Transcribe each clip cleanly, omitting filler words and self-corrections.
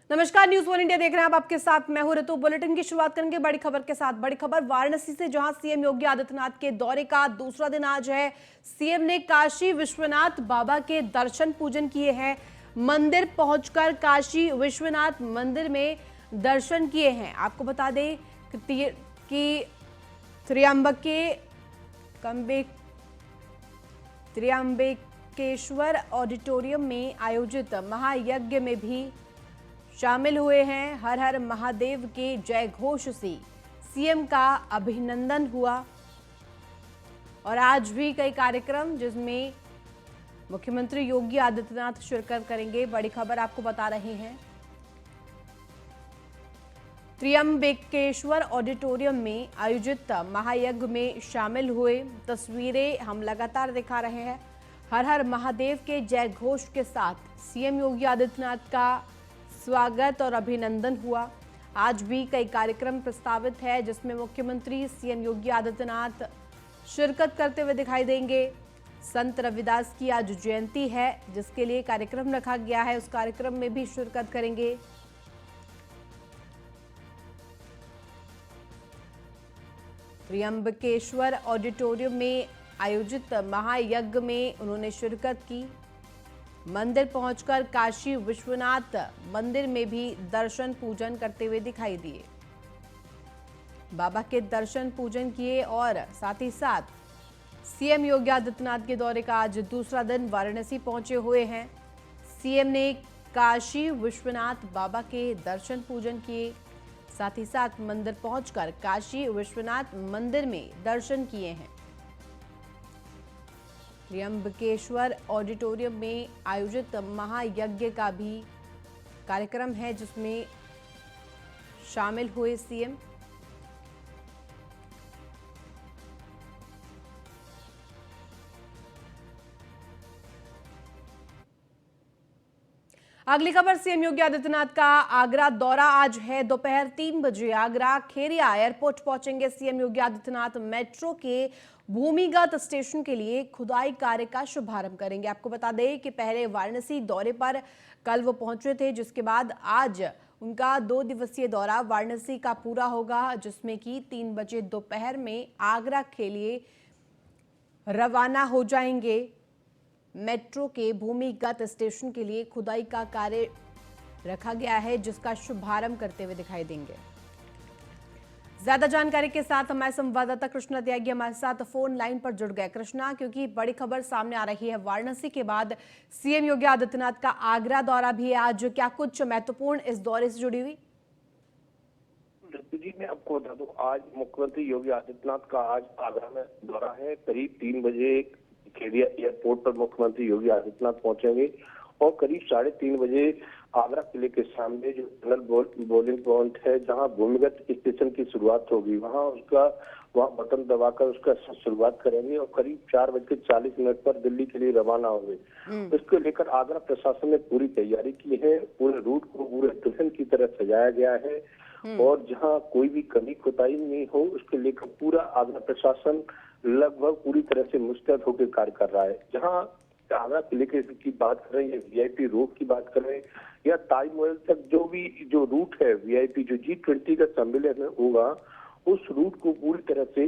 नमस्कार, news one India देख रहे हैं आप। आपके साथ मैं हूं ऋतु। बुलेटिन की शुरुआत करेंगे बड़ी खबर के साथ। बड़ी खबर वाराणसी से, जहां सीएम योगी आदित्यनाथ के दौरे का दूसरा दिन आज है। सीएम ने काशी विश्वनाथ बाबा के दर्शन पूजन किए हैं। मंदिर पहुंचकर काशी विश्वनाथ मंदिर में दर्शन किए हैं। आपको बता दें कि त्र्यंबकेश्वर ऑडिटोरियम में आयोजित महायज्ञ में भी शामिल हुए हैं। हर हर महादेव के जय घोष से सीएम का अभिनंदन हुआ। और आज भी कई कार्यक्रम जिसमें मुख्यमंत्री योगी आदित्यनाथ शिरकत करेंगे। बड़ी खबर आपको बता रहे हैं। त्र्यंबकेश्वर ऑडिटोरियम में आयोजित महायज्ञ में शामिल हुए तस्वीरें हम लगातार दिखा रहे हैं। हर हर महादेव के जय घोष के साथ सीएम योगी आदित्यनाथ का स्वागत और अभिनंदन हुआ। आज भी कई कार्यक्रम प्रस्तावित है जिसमें मुख्यमंत्री सीएम योगी आदित्यनाथ शिरकत करते हुए दिखाई देंगे। संत रविदास की आज जयंती है, जिसके लिए कार्यक्रम रखा गया है। उस कार्यक्रम में भी शिरकत करेंगे। त्र्यंबकेश्वर ऑडिटोरियम में आयोजित महायज्ञ में उन्होंने शिरकत की। मंदिर पहुंचकर काशी विश्वनाथ मंदिर में भी दर्शन पूजन करते हुए दिखाई दिए। बाबा के दर्शन पूजन किए और साथ ही साथ सीएम योगी आदित्यनाथ के दौरे का आज दूसरा दिन वाराणसी पहुंचे हुए हैं। सीएम ने काशी विश्वनाथ बाबा के दर्शन पूजन किए, साथ ही साथ मंदिर पहुंचकर काशी विश्वनाथ मंदिर में दर्शन किए हैं। त्र्यंबकेश्वर ऑडिटोरियम में आयोजित महायज्ञ का भी कार्यक्रम है जिसमें शामिल हुए सीएम। अगली खबर, सीएम योगी आदित्यनाथ का आगरा दौरा आज है। दोपहर 3 बजे आगरा खेरिया एयरपोर्ट पहुंचेंगे सीएम योगी आदित्यनाथ। मेट्रो के भूमिगत स्टेशन के लिए खुदाई कार्य का शुभारंभ करेंगे। आपको बता दें कि पहले वाराणसी दौरे पर कल वो पहुंचे थे, जिसके बाद आज उनका 2 दिवसीय दौरा वाराणसी का पूरा होगा, जिसमें कि 3 बजे दोपहर में आगरा के लिए रवाना हो जाएंगे। मेट्रो के भूमिगत स्टेशन के लिए खुदाई का कार्य रखा गया है, जिसका शुभारंभ करते हुए दिखाई देंगे। ज्यादा जानकारी के साथ हमारे संवाददाता कृष्णा त्यागी हमारे साथ फोन लाइन पर जुड़ गए। कृष्णा, क्योंकि बड़ी खबर सामने आ रही है, वाराणसी के बाद सीएम योगी आदित्यनाथ का आगरा दौरा भी है आज, क्या कुछ महत्वपूर्ण इस दौरे से जुड़ी हुई? जी, मैं आपको बता दूं, आज मुख्यमंत्री योगी आदित्यनाथ का आज आगरा में दौरा है। करीब 3 बजे खेरिया एयरपोर्ट पर मुख्यमंत्री योगी आदित्यनाथ पहुंचेंगे और करीब 3:30 बजे आगरा किले के सामने जो टनल बोलिंग पॉइंट है, जहां भूमिगत स्टेशन की शुरुआत होगी, वहां बटन दबाकर उसका शुरुआत करेंगे और करीब 4:40 पर दिल्ली के लिए रवाना होंगे। इसको लेकर आगरा प्रशासन ने पूरी तैयारी की है। पूरे रूट को पूरे दुल्हन की तरह सजाया गया है और जहां कोई भी कमी कोताही नहीं हो, उसके लेकर पूरा आगरा प्रशासन लगभग पूरी तरह से मुस्तैद होकर कार्य कर रहा है। जहां आगरा किले की बात करें या वीआईपी रोड की बात करें या ताजमहल तक जो रूट है, वीआईपी जो G20 का सम्मेलन होगा, उस रूट को पूरी तरह से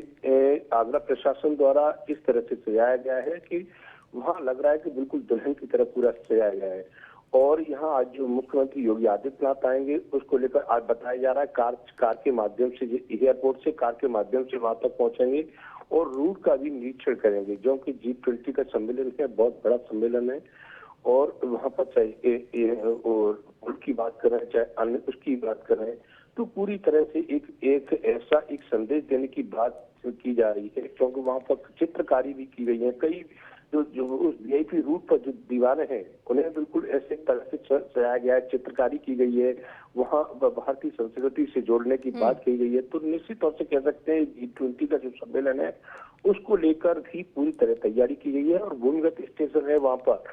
आगरा प्रशासन द्वारा इस तरह से सजाया गया है कि वहां लग रहा है कि बिल्कुल दुल्हन की तरह पूरा सजाया गया है। और यहाँ आज जो मुख्यमंत्री योगी आदित्यनाथ आएंगे, उसको लेकर आज बताया जा रहा है कार के माध्यम से, एयरपोर्ट से कार के माध्यम से वहां तक पहुंचेंगे और रूट का भी निरीक्षण करेंगे, जो कि G20 का सम्मेलन है, बहुत बड़ा सम्मेलन है। और वहां पर चाहे पुल की बात करें चाहे अन्य उसकी बात करें, तो पूरी तरह से एक ऐसा संदेश देने की बात की जा रही है, क्योंकि वहां पर चित्रकारी भी की गई है। कई जो उस वीआईपी रूट पर जो दीवारें हैं, उन्हें बिल्कुल ऐसे तरह से सजाया गया है, चित्रकारी की गई है, वहां भारतीय संस्कृति से जोड़ने की बात की गई है। तो निश्चित तौर से कह सकते हैं G20 का जो सम्मेलन है, उसको लेकर भी पूरी तरह तैयारी की गई है। और भूमिगत स्टेशन है वहां पर,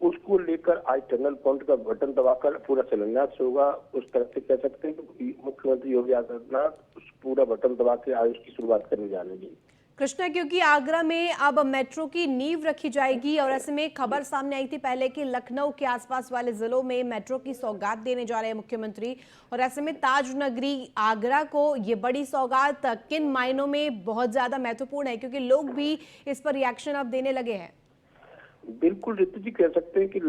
उसको लेकर आज टनल पॉइंट का बटन दबाकर पूरा शिलान्यास होगा। उस तरह से कह सकते हैं कि मुख्यमंत्री योगी आदित्यनाथ उस पूरा बटन दबा के आज उसकी शुरुआत करने जा रहे हैं। कृष्णा, क्योंकि आगरा में अब मेट्रो की नींव रखी जाएगी और ऐसे में खबर सामने आई थी पहले कि लखनऊ के आसपास वाले जिलों में मेट्रो की सौगात देने जा रहे हैं मुख्यमंत्री, और ऐसे में ताज नगरी आगरा को ये बड़ी सौगात किन मायनों में बहुत ज्यादा महत्वपूर्ण है, क्योंकि लोग भी इस पर रिएक्शन अब देने लगे हैं। बिल्कुल रितु जी, कह सकते हैं कि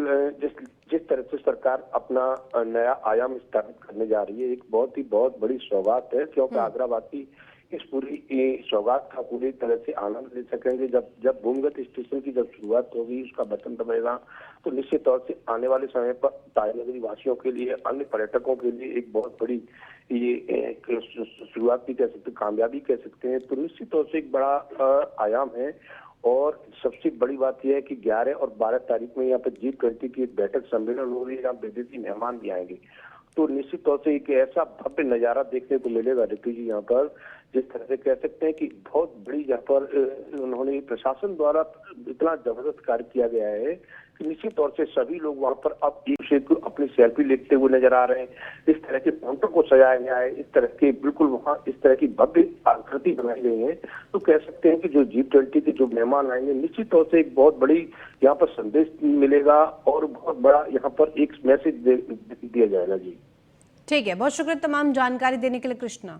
जिस जिस तरह से सरकार अपना नया आयाम स्थापित करने जा रही है, एक बहुत बड़ी सौगात है, क्योंकि आगरावासी इस पूरी सौगात का पूरी तरह से आनंद ले सकेंगे। जब भूमिगत स्टेशन की जब शुरुआत होगी, उसका बटन दबेगा, तो निश्चित तौर से आने वाले समय पर ताजनगरी वासियों के लिए, अन्य पर्यटकों के लिए एक बहुत बड़ी ये शुरुआत भी कह सकते, कामयाबी कह सकते हैं। तो निश्चित तौर से एक बड़ा आयाम है। और सबसे बड़ी बात यह है कि 11 और 12 तारीख में यहाँ पर G20 की एक बैठक सम्मेलन हो रही है, यहाँ विदेशी मेहमान भी आएंगे। तो निश्चित तौर से एक ऐसा भव्य नजारा देखने को मिलेगा रितु जी यहाँ पर, जिस तरह से कह सकते हैं कि बहुत बड़ी यहाँ पर उन्होंने प्रशासन द्वारा इतना जबरदस्त कार्य किया गया है कि निश्चित तौर से सभी लोग वहाँ पर अब एक से एक अपनी सेल्फी लेते हुए नजर आ रहे हैं। इस तरह के फाउंटेन को सजाया गया है, इस तरह के बिल्कुल वहाँ इस तरह की भव्य आकृति बनाई गई है। तो कह सकते हैं कि जो G20 के जो मेहमान आएंगे, निश्चित तौर से एक बहुत बड़ी यहाँ पर संदेश मिलेगा और बहुत बड़ा यहाँ पर एक मैसेज दिया जाएगा। जी ठीक है, बहुत शुक्रिया तमाम जानकारी देने के लिए कृष्णा।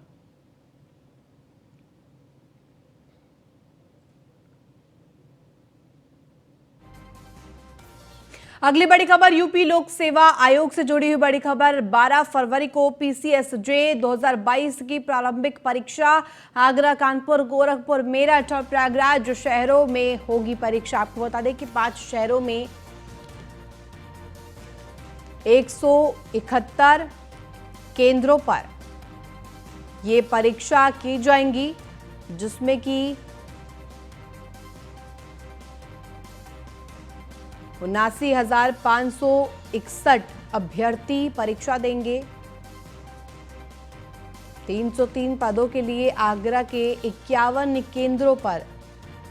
अगली बड़ी खबर यूपी लोक सेवा आयोग से जुड़ी हुई बड़ी खबर। 12 फरवरी को PCSJ 2022 की प्रारंभिक परीक्षा आगरा, कानपुर, गोरखपुर, मेरठ और प्रयागराज शहरों में होगी परीक्षा। आपको बता दें कि 5 शहरों में 171 केंद्रों पर ये परीक्षा की जाएंगी, जिसमें कि 79,561 अभ्यर्थी परीक्षा देंगे। 303 पदों के लिए आगरा के 51 केंद्रों पर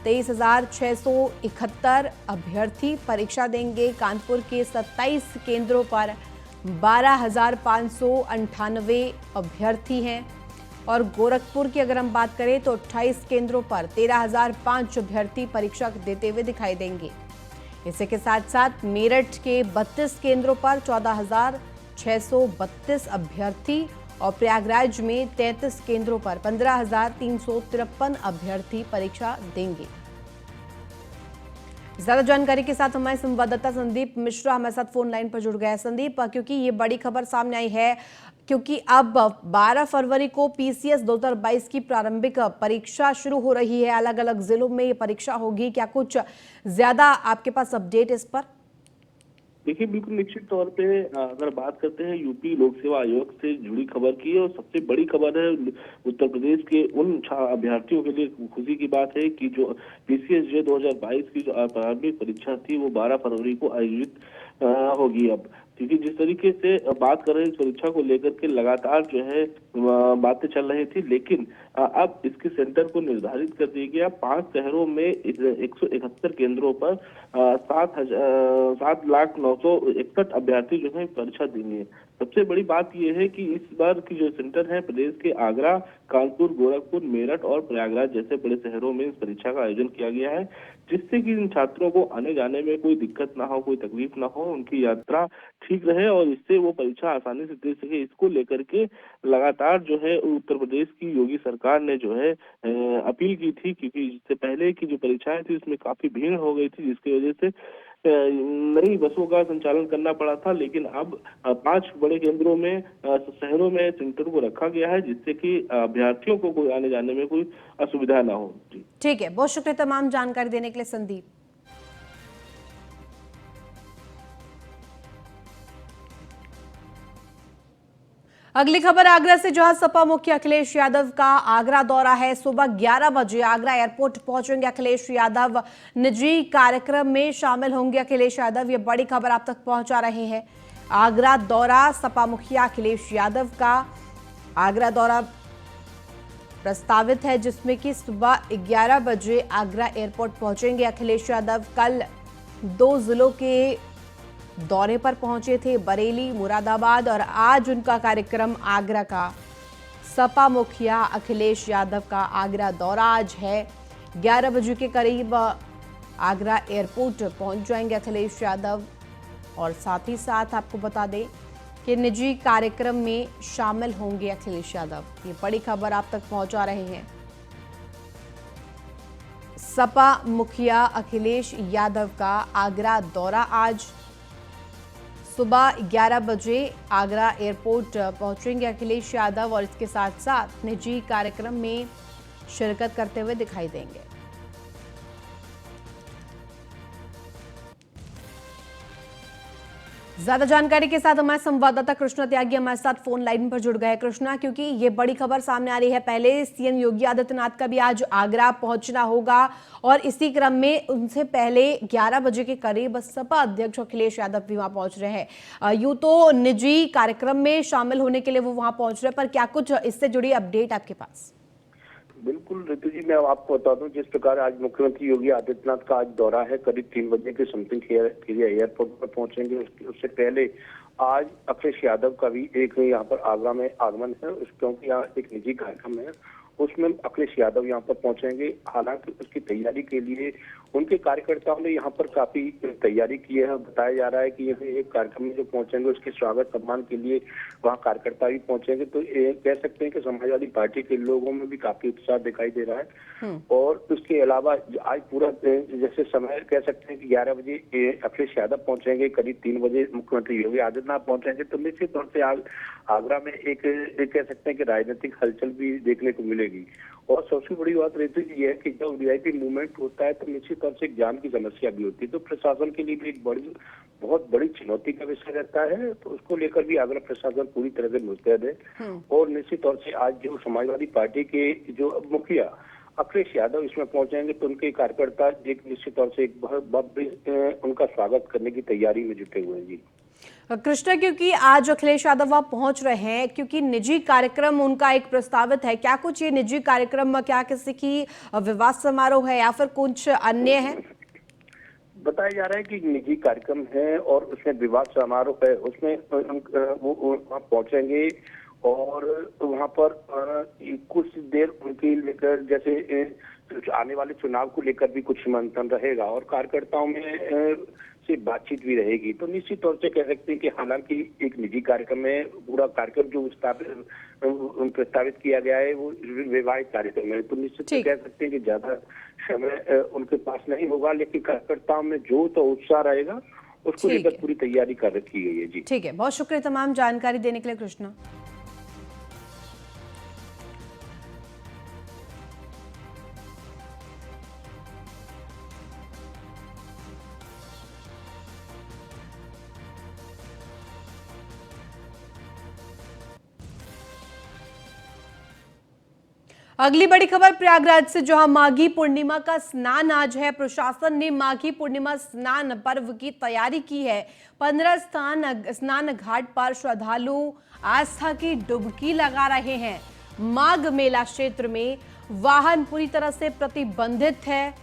23,671 अभ्यर्थी परीक्षा देंगे। कानपुर के 27 केंद्रों पर 12,598 अभ्यर्थी हैं और गोरखपुर की अगर हम बात करें तो 28 केंद्रों पर 13,005 अभ्यर्थी परीक्षा देते हुए दिखाई देंगे। इसी के साथ साथ मेरठ के 32 केंद्रों पर 14,632 अभ्यर्थी और प्रयागराज में 33 केंद्रों पर 15,353 अभ्यर्थी परीक्षा देंगे। ज्यादा जानकारी के साथ हमारे संवाददाता संदीप मिश्रा हमारे साथ फोन लाइन पर जुड़ गए हैं। संदीप, क्योंकि ये बड़ी खबर सामने आई है, क्योंकि अब 12 फरवरी को PCS 2022 की प्रारंभिक परीक्षा शुरू हो रही है, अलग अलग जिलों में ये परीक्षा होगी। क्या कुछ ज्यादा आपके पास अपडेट इस पर? देखिए, बिल्कुल निश्चित तौर पे अगर बात करते हैं यूपी लोक सेवा आयोग से जुड़ी खबर की, और सबसे बड़ी खबर है उत्तर प्रदेश के उन अभ्यर्थियों के लिए खुशी की बात है कि जो PCSJ 2022 की जो प्रारंभिक परीक्षा थी वो 12 फरवरी को आयोजित होगी। अब क्योंकि जिस तरीके से बात कर रहे हैं इस परीक्षा को लेकर के लगातार जो है बातें चल रही थी, लेकिन अब इसके सेंटर को निर्धारित कर दिया गया। 5 शहरों में 171 केंद्रों पर 7,09,61 अभ्यर्थी जो है परीक्षा देंगे। सबसे बड़ी बात यह है कि इस बार की जो सेंटर है प्रदेश के आगरा, कानपुर, गोरखपुर, मेरठ और प्रयागराज जैसे बड़े शहरों में इस परीक्षा का आयोजन किया गया है, जिससे कि इन छात्रों को आने जाने में कोई दिक्कत ना हो, कोई तकलीफ ना हो, उनकी यात्रा ठीक रहे और इससे वो परीक्षा आसानी से दे सके। इसको लेकर के लगातार जो है उत्तर प्रदेश की योगी सरकार ने जो है अपील की थी, क्योंकि इससे पहले की जो परीक्षाएं थी उसमें काफी भीड़ हो गई थी, जिसकी वजह से नई बसों का संचालन करना पड़ा था। लेकिन अब 5 बड़े केंद्रों में शहरों में सेंटर को रखा गया है, जिससे कि अभ्यर्थियों को कोई आने जाने में कोई असुविधा ना हो। ठीक है, बहुत शुक्रिया तमाम जानकारी देने के लिए संदीप। अगली खबर आगरा से, जहां सपा मुख्य अखिलेश यादव का आगरा दौरा है। सुबह 11 बजे आगरा एयरपोर्ट पहुंचेंगे अखिलेश यादव। निजी कार्यक्रम में शामिल होंगे अखिलेश यादव, ये बड़ी खबर आप तक पहुंचा रहे हैं। आगरा दौरा, सपा मुखिया अखिलेश यादव का आगरा दौरा प्रस्तावित है, जिसमें कि सुबह 11 बजे आगरा एयरपोर्ट पहुंचेंगे अखिलेश यादव। कल 2 जिलों के दौरे पर पहुंचे थे, बरेली, मुरादाबाद, और आज उनका कार्यक्रम आगरा का। सपा मुखिया अखिलेश यादव का आगरा दौरा आज है। 11 बजे के करीब आगरा एयरपोर्ट पहुंच जाएंगे अखिलेश यादव। और साथ ही साथ आपको बता दें कि निजी कार्यक्रम में शामिल होंगे अखिलेश यादव। ये बड़ी खबर आप तक पहुंचा रहे हैं। सपा मुखिया अखिलेश यादव का आगरा दौरा आज सुबह 11 बजे आगरा एयरपोर्ट पहुंचेंगे अखिलेश यादव और इसके साथ साथ निजी कार्यक्रम में शिरकत करते हुए दिखाई देंगे। ज्यादा जानकारी के साथ हमारे संवाददाता कृष्णा त्यागी हमारे साथ फोन लाइन पर जुड़ गए। कृष्णा, क्योंकि ये बड़ी खबर सामने आ रही है, पहले सीएम योगी आदित्यनाथ का भी आज आगरा पहुंचना होगा और इसी क्रम में उनसे पहले 11 बजे के करीब सपा अध्यक्ष अखिलेश यादव भी वहां पहुंच रहे हैं। यूं तो निजी कार्यक्रम में शामिल होने के लिए वो वहां पहुंच रहे हैं, पर क्या कुछ इससे जुड़ी अपडेट आपके पास? बिल्कुल ऋतु जी, मैं आपको बता दूं, जिस प्रकार आज मुख्यमंत्री योगी आदित्यनाथ का आज दौरा है, करीब 3 बजे के समथिंग खिरिया एयरपोर्ट पर पहुंचेंगे। उससे पहले आज अखिलेश यादव का भी एक यहाँ पर आगरा में आगमन है, क्योंकि यहाँ एक निजी कार्यक्रम है, उसमें अखिलेश यादव यहाँ पर पहुंचेंगे। हालांकि उसकी तैयारी के लिए उनके कार्यकर्ताओं ने यहाँ पर काफी तैयारी की है। बताया जा रहा है कि यह एक कार्यक्रम में जो पहुंचेंगे उसके स्वागत सम्मान के लिए वहाँ कार्यकर्ता भी पहुंचेंगे। तो ये कह सकते हैं कि समाजवादी पार्टी के लोगों में भी काफी उत्साह दिखाई दे रहा है। और उसके अलावा आज पूरा जैसे समय कह सकते हैं कि 11 बजे अखिलेश यादव पहुंचेंगे, करीब 3 बजे मुख्यमंत्री योगी आदित्यनाथ पहुंचेंगे। तो निश्चित तौर से आगरा में एक कह सकते हैं कि राजनीतिक हलचल भी देखने को मिलेगी। और सबसे बड़ी बात रहती है ये है कि जब वीआईपी मूवमेंट होता है तो निश्चित तौर से एक जान की समस्या भी होती है, तो प्रशासन के लिए भी एक बहुत बड़ी चुनौती का विषय रहता है। तो उसको लेकर भी आगरा प्रशासन पूरी तरह से मुस्तैद है। और निश्चित तौर से आज जो समाजवादी पार्टी के जो मुखिया अखिलेश यादव इसमें पहुंचेंगे तो उनके कार्यकर्ता एक निश्चित तौर से एक बहुत भव्य उनका स्वागत करने की तैयारी में जुटे हुए हैं। जी कृष्णा, क्योंकि आज अखिलेश यादव वहां पहुंच रहे हैं, क्योंकि निजी कार्यक्रम उनका एक प्रस्तावित है, क्या कुछ ये निजी कार्यक्रम क्या किसी की विवाह समारोह है या फिर कुछ अन्य है? बताया जा रहा है कि निजी कार्यक्रम है और उसमें विवाह समारोह है, उसमें वो वहाँ पहुंचेंगे और वहाँ पर कुछ देर उनकी लेकर जैसे आने वाले चुनाव को लेकर भी कुछ मंथन रहेगा और कार्यकर्ताओं में से बातचीत भी रहेगी। तो निश्चित तौर से कह सकते हैं कि हालांकि एक निजी कार्यक्रम में पूरा कार्यक्रम जो प्रस्तावित किया गया है वो वैवाहिक कार्यक्रम है, तो निश्चित कह सकते हैं कि ज्यादा समय उनके पास नहीं होगा, लेकिन कार्यकर्ताओं में जो तो उत्साह रहेगा उसको लेकर पूरी तैयारी कर रखी गई है। जी ठीक है, बहुत शुक्रिया तमाम जानकारी देने के लिए कृष्णा। अगली बड़ी खबर प्रयागराज से, जहां माघी पूर्णिमा का स्नान आज है। प्रशासन ने माघी पूर्णिमा स्नान पर्व की तैयारी की है। 15 स्नान घाट पर श्रद्धालु आस्था की डुबकी लगा रहे हैं। माघ मेला क्षेत्र में वाहन पूरी तरह से प्रतिबंधित है।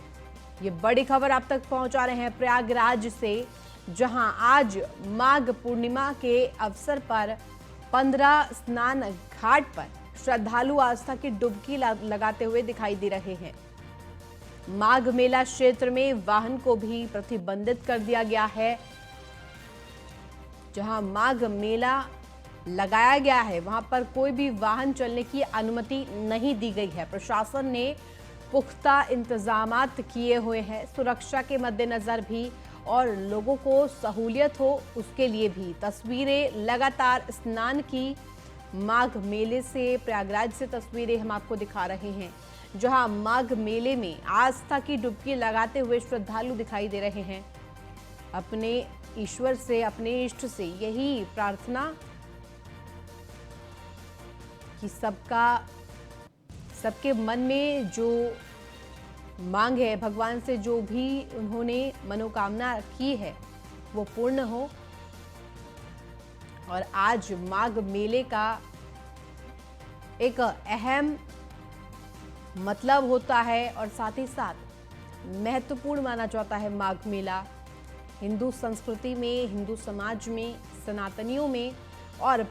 ये बड़ी खबर आप तक पहुंचा रहे हैं प्रयागराज से, जहां आज माघ पूर्णिमा के अवसर पर 15 स्नान घाट पर श्रद्धालु आस्था की डुबकी लगाते हुए दिखाई दे रहे हैं। माघ मेला क्षेत्र में वाहन को भी प्रतिबंधित कर दिया गया है। जहां माघ मेला लगाया गया है वहां पर कोई भी वाहन चलने की अनुमति नहीं दी गई है। प्रशासन ने पुख्ता इंतजामात किए हुए हैं, सुरक्षा के मद्देनजर भी और लोगों को सहूलियत हो उसके लिए भी। तस्वीरें लगातार स्नान की माघ मेले से, प्रयागराज से तस्वीरें हम आपको दिखा रहे हैं, जहां माघ मेले में आस्था की डुबकी लगाते हुए श्रद्धालु दिखाई दे रहे हैं। अपने ईश्वर से, अपने इष्ट से यही प्रार्थना कि सबके मन में जो मांग है, भगवान से जो भी उन्होंने मनोकामना की है वो पूर्ण हो। और आज माघ मेले का एक अहम मतलब होता है और साथ ही साथ महत्वपूर्ण माना जाता है माघ मेला हिंदू संस्कृति में, हिंदू समाज में, सनातनियों में। और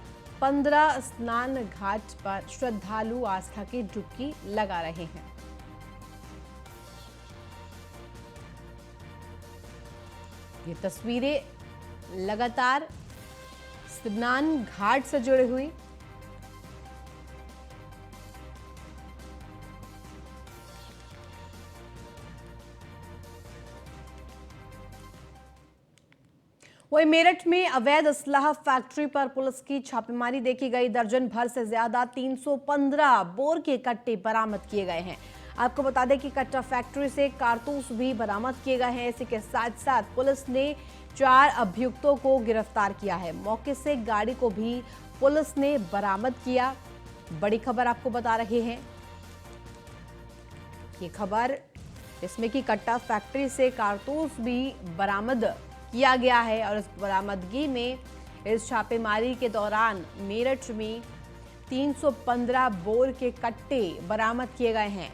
15 स्नान घाट पर श्रद्धालु आस्था की डुबकी लगा रहे हैं। ये तस्वीरें लगातार स्नान घाट से जुड़ी हुई। वहीं मेरठ में अवैध असलाह फैक्ट्री पर पुलिस की छापेमारी देखी गई। दर्जन भर से ज्यादा 315 बोर के कट्टे बरामद किए गए हैं। आपको बता दें कि कट्टा फैक्ट्री से कारतूस भी बरामद किए गए हैं। इसी के साथ साथ पुलिस ने 4 अभियुक्तों को गिरफ्तार किया है। मौके से गाड़ी को भी पुलिस ने बरामद किया। बड़ी खबर आपको बता रहे हैं, ये खबर इसमें कि कट्टा फैक्ट्री से कारतूस भी बरामद किया गया है और इस बरामदगी में इस छापेमारी के दौरान मेरठ में 315 बोर के कट्टे बरामद किए गए हैं।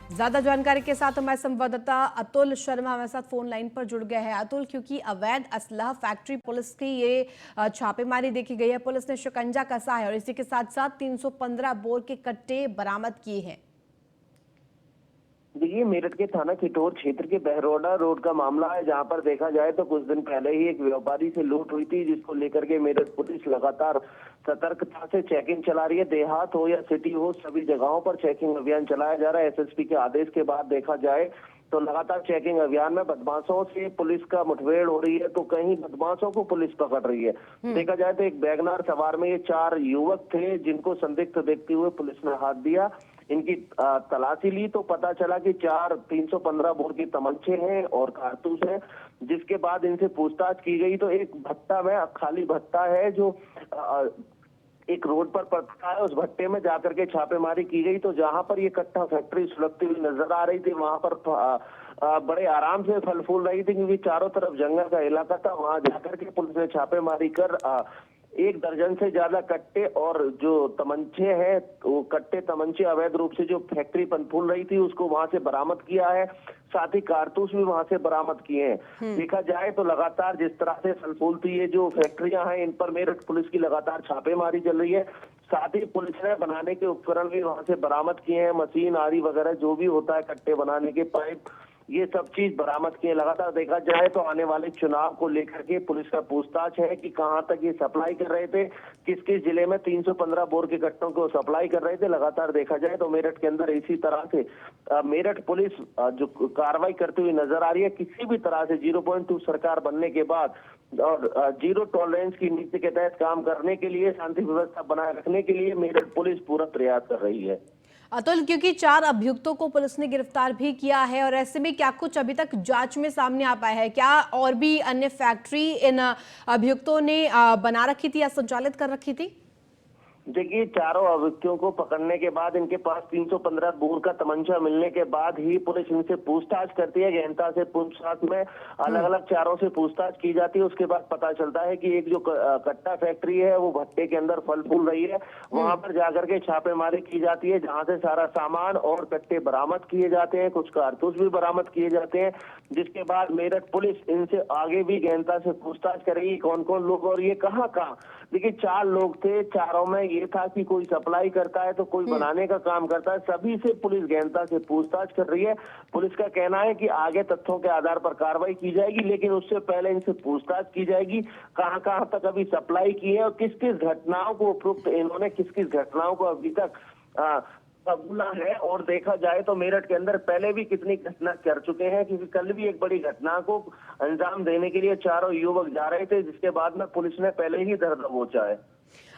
ज्यादा जानकारी के साथ हमारे संवाददाता अतुल शर्मा हमारे साथ फोन लाइन पर जुड़ गए हैं। अतुल, क्योंकि अवैध असलाह फैक्ट्री पुलिस की ये छापेमारी देखी गई है, पुलिस ने शिकंजा कसा है और इसी के साथ साथ 315 बोर के कट्टे बरामद किए हैं। देखिए, मेरठ के थाना खिटोर क्षेत्र के बहरोडा रोड का मामला है, जहां पर देखा जाए तो कुछ दिन पहले ही एक व्यापारी से लूट हुई थी, जिसको लेकर के मेरठ पुलिस लगातार सतर्कता से चेकिंग चला रही है। देहात हो या सिटी हो, सभी जगहों पर चेकिंग अभियान चलाया जा रहा है। एसएसपी के आदेश के बाद देखा जाए तो लगातार चेकिंग अभियान में बदमाशों से पुलिस का मुठभेड़ हो रही है, तो कहीं बदमाशों को पुलिस पकड़ रही है। देखा जाए तो एक वैगनार सवार में ये 4 युवक थे, जिनको संदिग्ध देखते हुए पुलिस ने हाथ दिया। इनकी तलाशी ली तो पता चला कि 315 बोर की तमंचे हैं और कारतूस है। जिसके बाद इनसे पूछताछ की गई तो एक भट्टा में, खाली भट्टा है जो एक रोड पर पड़ता है, उस भट्टे में जाकर के छापेमारी की गई। तो जहां पर ये कट्टा फैक्ट्री सुलगती हुई नजर आ रही थी, वहां पर बड़े आराम से फल फूल रही थी, क्योंकि चारों तरफ जंगल का इलाका था। वहां जाकर के पुलिस ने छापेमारी कर 1 दर्जन से ज्यादा कट्टे और जो तमंचे हैं, वो कट्टे तमंचे अवैध रूप से जो फैक्ट्री फूल रही थी उसको वहां से बरामद किया है। साथ ही कारतूस भी वहां से बरामद किए हैं। देखा जाए तो लगातार जिस तरह से फल फूलती ये जो फैक्ट्रियां हैं, इन पर मेरठ पुलिस की लगातार छापेमारी चल रही है। साथ ही पुलिस ने बनाने के उपकरण भी वहां से बरामद किए हैं, मशीन आदि वगैरह जो भी होता है कट्टे बनाने के, पाइप, ये सब चीज बरामद किए। लगातार देखा जाए तो आने वाले चुनाव को लेकर के पुलिस का पूछताछ है कि कहां तक ये सप्लाई कर रहे थे, किस किस जिले में 315 बोर के कट्टों को सप्लाई कर रहे थे। लगातार देखा जाए तो मेरठ के अंदर इसी तरह से मेरठ पुलिस जो कार्रवाई करती हुई नजर आ रही है। किसी भी तरह से 0.2 सरकार बनने के बाद और 0 टॉलरेंस की नीति के तहत काम करने के लिए, शांति व्यवस्था बनाए रखने के लिए मेरठ पुलिस पूरा प्रयास कर रही है। अतुल, क्योंकि 4 अभियुक्तों को पुलिस ने गिरफ्तार भी किया है और ऐसे में क्या कुछ अभी तक जांच में सामने आ पाया है? क्या और भी अन्य फैक्ट्री इन अभियुक्तों ने बना रखी थी या संचालित कर रखी थी? देखिए, चारों अभियुक्तों को पकड़ने के बाद इनके पास 315 बोर का तमंचा मिलने के बाद ही पुलिस इनसे पूछताछ करती है। गहनता से पूछताछ में अलग अलग चारों से पूछताछ की जाती है। उसके बाद पता चलता है कि एक जो कट्टा फैक्ट्री है वो भट्टे के अंदर फल फूल रही है। वहां पर जाकर के छापेमारी की जाती है, जहां से सारा सामान और कट्टे बरामद किए जाते हैं, कुछ कारतूस भी बरामद किए जाते हैं। जिसके बाद मेरठ पुलिस इनसे आगे भी गहनता से पूछताछ करेगी, कौन कौन लोग और ये कहाँ कहाँ। देखिए, 4 लोग थे, चारों में ये था कि कोई सप्लाई करता है तो कोई बनाने का काम करता है। सभी से पुलिस गहनता से पूछताछ कर रही है। पुलिस का कहना है कि आगे तथ्यों के आधार पर कार्रवाई की जाएगी, लेकिन उससे पहले इनसे पूछताछ की जाएगी कहां कहां तक अभी सप्लाई की है और किस किस घटनाओं को उपयुक्त इन्होंने किस किस घटनाओं को अभी तक कबूला है। और देखा जाए तो मेरठ के अंदर पहले भी कितनी घटना कर चुके हैं, क्योंकि कल भी एक बड़ी घटना को अंजाम देने के लिए चारों युवक जा रहे थे, जिसके बाद में पुलिस ने पहले ही धर दबोचा है।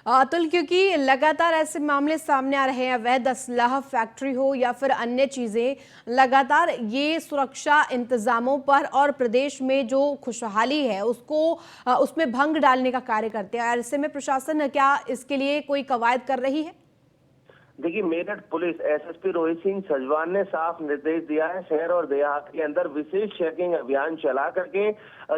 अतुल, क्योंकि लगातार ऐसे मामले सामने आ रहे हैं, अवैध असलाह फैक्ट्री हो या फिर अन्य चीजें, लगातार ये सुरक्षा इंतजामों पर और प्रदेश में जो खुशहाली है उसको उसमें भंग डालने का कार्य करते हैं। ऐसे में प्रशासन क्या इसके लिए कोई कवायद कर रही है? देखिए, मेरठ पुलिस एसएसपी रोहित सिंह सजवान ने साफ निर्देश दिया है, शहर और देहात के अंदर विशेष चेकिंग अभियान चला करके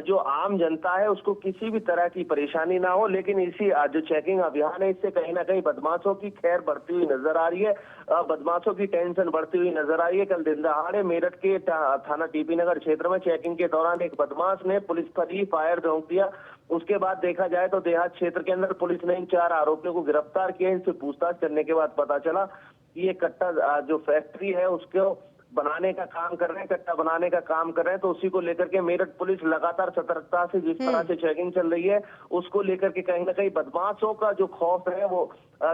जो आम जनता है उसको किसी भी तरह की परेशानी ना हो। लेकिन इसी जो चेकिंग अभियान है, इससे कहीं ना कहीं बदमाशों की खैर बढ़ती हुई नजर आ रही है, बदमाशों की टेंशन बढ़ती हुई नजर आ रही है। कल दिन दहाड़े मेरठ के थाना टीपी नगर क्षेत्र में चेकिंग के दौरान एक बदमाश ने पुलिस पर ही फायर झोंक दिया। उसके बाद देखा जाए तो देहात क्षेत्र के अंदर पुलिस ने इन 4 आरोपियों को गिरफ्तार किया। इनसे पूछताछ करने के बाद पता चला कि ये कट्टा जो फैक्ट्री है उसको बनाने का काम कर रहे हैं, कट्टा बनाने का काम कर रहे हैं। तो उसी को लेकर के मेरठ पुलिस लगातार सतर्कता से जिस तरह से चेकिंग चल रही है, उसको लेकर के कहीं ना कहीं बदमाशों का जो खौफ है वो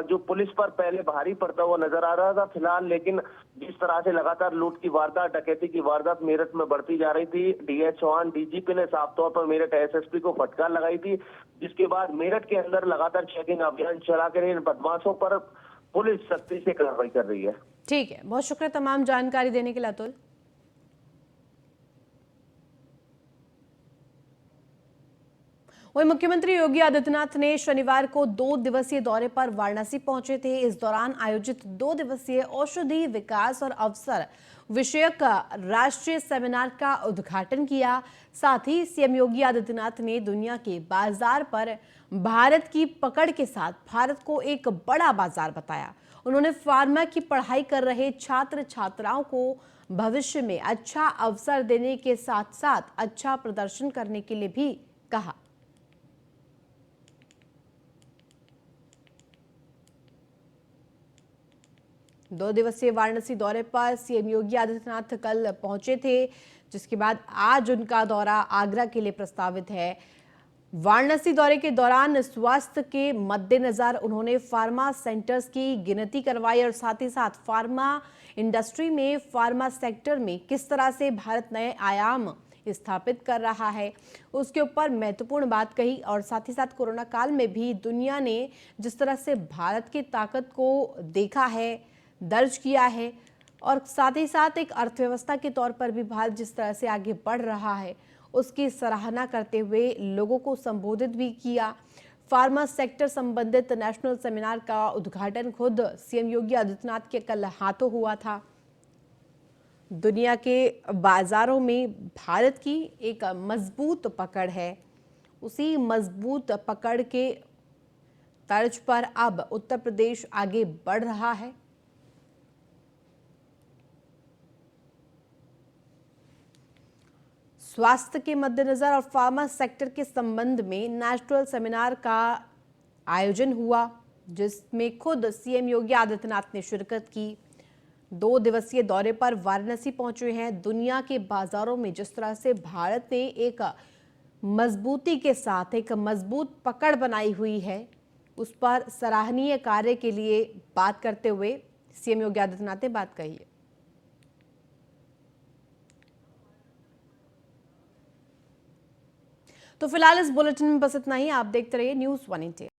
जो पुलिस पर पहले भारी पड़ता हुआ नजर आ रहा था फिलहाल, लेकिन जिस तरह से लगातार लूट की वारदात, डकैती की वारदात मेरठ में बढ़ती जा रही थी, डीएस चौहान डीजीपी ने साफ तौर पर मेरठ एसएसपी को फटकार लगाई थी, जिसके बाद मेरठ के अंदर लगातार चेकिंग अभियान चला कर इन बदमाशों पर पुलिस सख्ती से कार्रवाई कर रही है। ठीक है, बहुत शुक्रिया तमाम जानकारी देने के लिए अतुल। वहीं मुख्यमंत्री योगी आदित्यनाथ ने शनिवार को 2 दिवसीय दौरे पर वाराणसी पहुंचे थे। इस दौरान आयोजित 2 दिवसीय औषधि विकास और अवसर विषयक राष्ट्रीय सेमिनार का उद्घाटन किया। साथ ही सीएम योगी आदित्यनाथ ने दुनिया के बाजार पर भारत की पकड़ के साथ भारत को एक बड़ा बाजार बताया। उन्होंने फार्मा की पढ़ाई कर रहे छात्र छात्राओं को भविष्य में अच्छा अवसर देने के साथ साथ अच्छा प्रदर्शन करने के लिए भी कहा। दो दिवसीय वाराणसी दौरे पर सीएम योगी आदित्यनाथ कल पहुंचे थे, जिसके बाद आज उनका दौरा आगरा के लिए प्रस्तावित है। वाराणसी दौरे के दौरान स्वास्थ्य के मद्देनजर उन्होंने फार्मा सेंटर्स की गिनती करवाई और साथ ही साथ फार्मा इंडस्ट्री में, फार्मा सेक्टर में किस तरह से भारत नए आयाम स्थापित कर रहा है उसके ऊपर महत्वपूर्ण बात कही। और साथ ही साथ कोरोना काल में भी दुनिया ने जिस तरह से भारत की ताकत को देखा है, दर्ज किया है, और साथ ही साथ एक अर्थव्यवस्था के तौर पर भी भारत जिस तरह से आगे बढ़ रहा है उसकी सराहना करते हुए लोगों को संबोधित भी किया। फार्मा सेक्टर संबंधित नेशनल सेमिनार का उद्घाटन खुद सीएम योगी आदित्यनाथ के कल हाथों हुआ था। दुनिया के बाजारों में भारत की एक मजबूत पकड़ है, उसी मजबूत पकड़ के तर्ज पर अब उत्तर प्रदेश आगे बढ़ रहा है। स्वास्थ्य के मद्देनजर और फार्मा सेक्टर के संबंध में नेशनल सेमिनार का आयोजन हुआ, जिसमें खुद सीएम योगी आदित्यनाथ ने शिरकत की। 2 दिवसीय दौरे पर वाराणसी पहुंचे हैं। दुनिया के बाजारों में जिस तरह से भारत ने एक मजबूती के साथ एक मजबूत पकड़ बनाई हुई है, उस पर सराहनीय कार्य के लिए बात करते हुए सीएम योगी आदित्यनाथ ने बात कही है। तो फिलहाल इस बुलेटिन में बस इतना ही। आप देखते रहिए न्यूज़ 1 इंडिया।